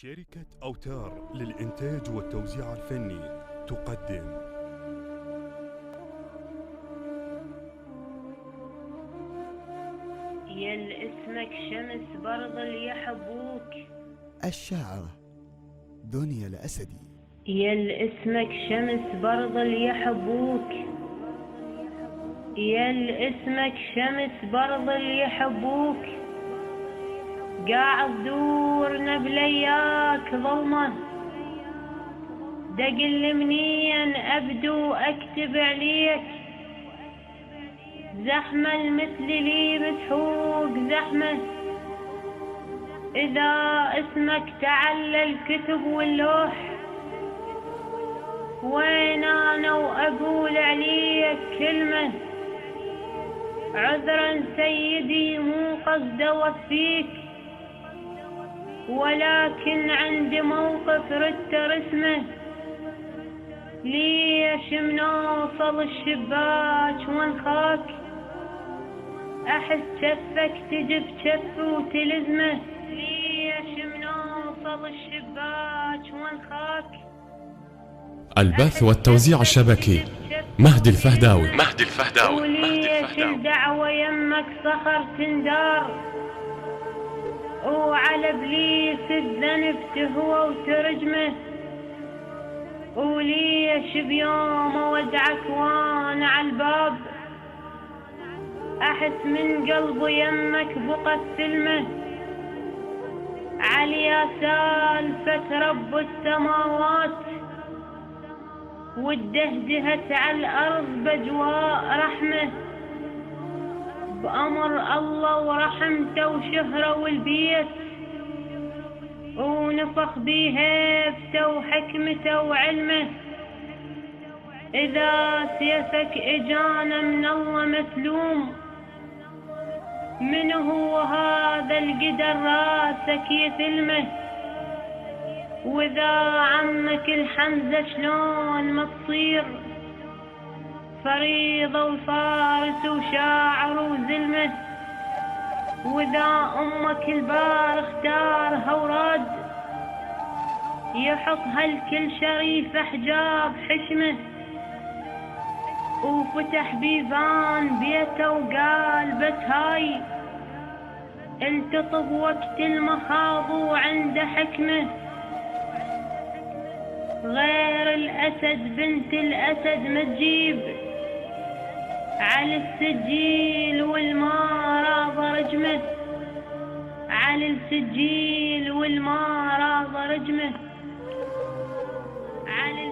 شركة أوتار للإنتاج والتوزيع الفني تقدم يل اسمك شمس برض يحبوك. الشاعرة دنيا الأسدي. يل اسمك شمس برض يحبوك. يل اسمك شمس برض يحبوك. قاعد دورنا بلياك ظلمة، دقل منين أبدو أكتب عليك. زحمة المثل لي مسحوق زحمة، إذا اسمك تعلى الكتب واللوح. وين أنا وأقول عليك كلمة؟ عذرا سيدي مو قصد أوفيك، ولكن عندي موقف ردت رسمه. ليش منوصل الشباك وانخاك؟ أحس شفك تجي بشف وتلزمه. ليش منوصل الشباك وانخاك؟ البث والتوزيع الشبكي مهدي الفهداوي. وليش الدعوة يمك صخر تندار، وعلى ابليس الذنب تهوى وترجمه. وليش بيوم اودعك وانا عالباب، احس من قلبه يمك بقى السلمه. عليا سالفة رب السماوات، والدهدهت على الارض بجواء رحمه. بأمر الله ورحمته وشهره والبيت، ونفخ بهيبته وحكمته وعلمه. إذا سيفك إجانا من الله مسلوم، من هو هذا القدر راسك يثلمه؟ وإذا عمك الحمزة شلون ما تصير فريضة وفارس وشاعر وزلمه؟ وإذا أمك البار اختارها وراد، يحطها الكل شريف حجاب حشمه. وفتح بيبان بيته وقال بس هاي التطب وقت المخاض وعنده حكمه. غير الأسد بنت الأسد ما تجيب، على السجيل والما راض رجمه. على السجيل والما راض رجمه. على